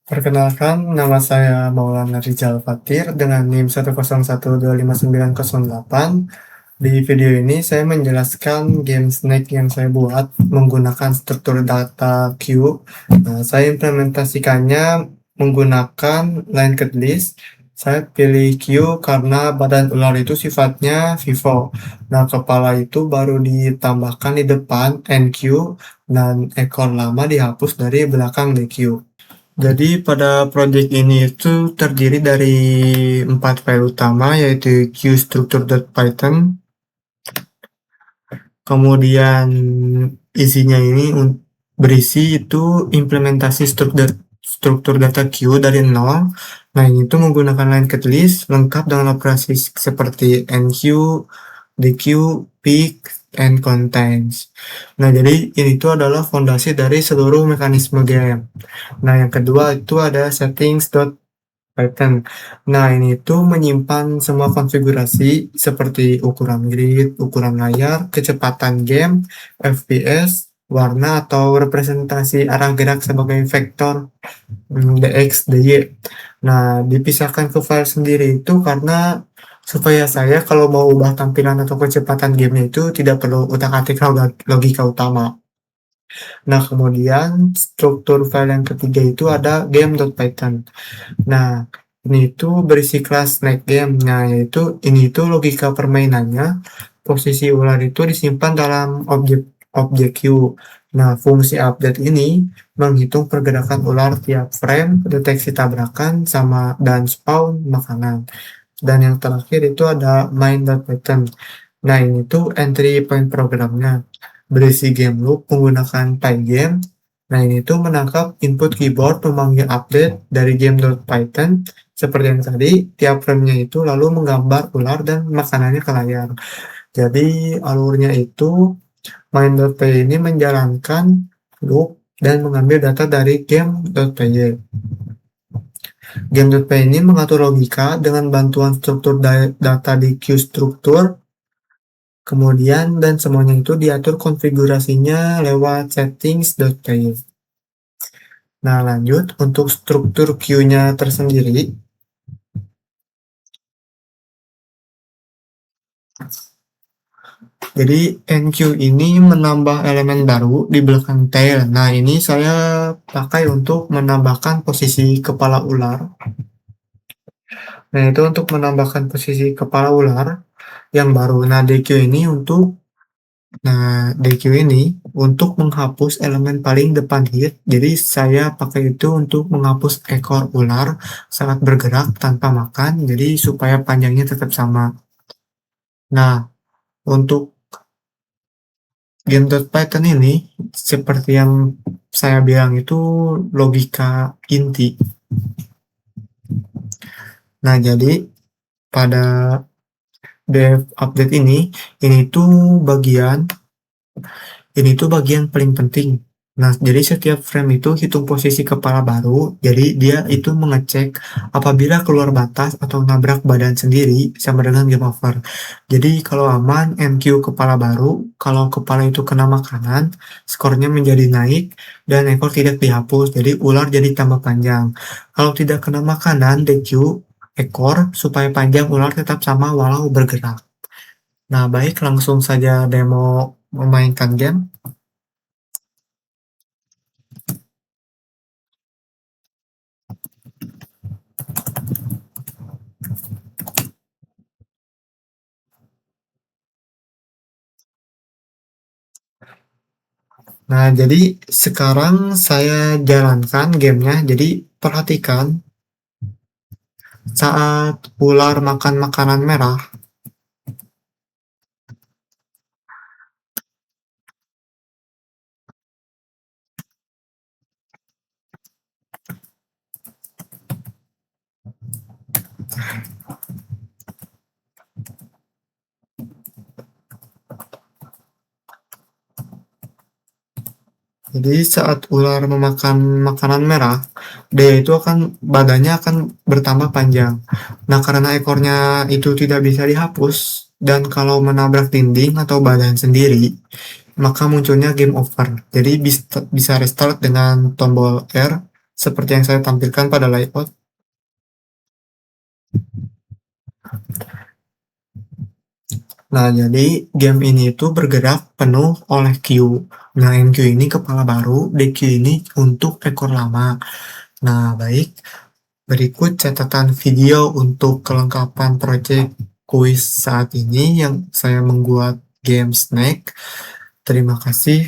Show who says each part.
Speaker 1: Perkenalkan, nama saya Maulana Rizal Fatir dengan NIM 1012598. Di video ini saya menjelaskan game Snake yang saya buat menggunakan struktur data queue. Saya implementasikannya menggunakan linked list. Saya pilih queue karena badan ular itu sifatnya vivo. Nah, kepala itu baru ditambahkan di depan NQ dan ekor lama dihapus dari belakang DQ. Jadi pada project ini itu terdiri dari 4 file utama yaitu qstructure.python, kemudian isinya ini berisi itu implementasi struktur data queue dari nol. Nah, ini itu menggunakan linked list lengkap dengan operasi seperti enq, deq, pick, and contains. Nah, jadi ini itu adalah fondasi dari seluruh mekanisme game. Nah, yang kedua itu ada settings.python. Nah, ini tuh menyimpan semua konfigurasi seperti ukuran grid, ukuran layar, kecepatan game, FPS, warna atau representasi arah gerak sebagai vektor DX, DY. Nah, dipisahkan ke file sendiri itu karena supaya saya kalau mau ubah tampilan atau kecepatan gamenya itu tidak perlu utak-atik logika utama. Nah, kemudian struktur file yang ketiga itu ada game.python. Nah, ini itu berisi kelas snack game. Nah, yaitu ini itu logika permainannya. Posisi ular itu disimpan dalam objek queue. Nah, fungsi update ini menghitung pergerakan ular tiap frame, deteksi tabrakan, sama dan spawn makanan. Dan yang terakhir itu ada main.python. Nah, ini tuh entry point programnya. Berisi game loop menggunakan pygame. Nah, ini tuh menangkap input keyboard memanggil update dari game.python. Seperti yang tadi, tiap frame-nya itu lalu menggambar ular dan makanannya ke layar. Jadi, alurnya itu main.py ini menjalankan loop dan mengambil data dari game.py. Game.py ini mengatur logika dengan bantuan struktur data di QStructure. Kemudian dan semuanya itu diatur konfigurasinya lewat settings.py. Nah, lanjut untuk struktur queue-nya tersendiri. Jadi enq ini menambah elemen baru di belakang tail. Nah, ini saya pakai untuk menambahkan posisi kepala ular. Nah, itu untuk menambahkan posisi kepala ular yang baru. Nah, DQ ini untuk menghapus elemen paling depan hit. Jadi saya pakai itu untuk menghapus ekor ular saat bergerak tanpa makan. Jadi supaya panjangnya tetap sama. Nah, untuk game.python ini seperti yang saya bilang itu logika inti. Nah, jadi pada dev update ini tuh bagian paling penting. Nah, jadi setiap frame itu hitung posisi kepala baru, jadi dia itu mengecek apabila keluar batas atau nabrak badan sendiri sama dengan game over. Jadi kalau aman, MQ kepala baru, kalau kepala itu kena makanan, skornya menjadi naik, dan ekor tidak dihapus, jadi ular jadi tambah panjang. Kalau tidak kena makanan, DQ ekor, supaya panjang ular tetap sama walau bergerak. Nah, baik, langsung saja demo memainkan game. Nah, jadi sekarang saya jalankan gamenya. Jadi perhatikan saat ular makan makanan merah. Jadi saat ular memakan makanan merah, dia itu badannya akan bertambah panjang. Nah, karena ekornya itu tidak bisa dihapus dan kalau menabrak dinding atau badan sendiri, maka munculnya game over. Jadi bisa restart dengan tombol R seperti yang saya tampilkan pada layout. Nah, jadi game ini itu bergerak penuh oleh Q. Nah, NQ ini kepala baru, DQ ini untuk ekor lama. Nah, baik. Berikut catatan video untuk kelengkapan proyek kuis saat ini yang saya membuat game Snake. Terima kasih.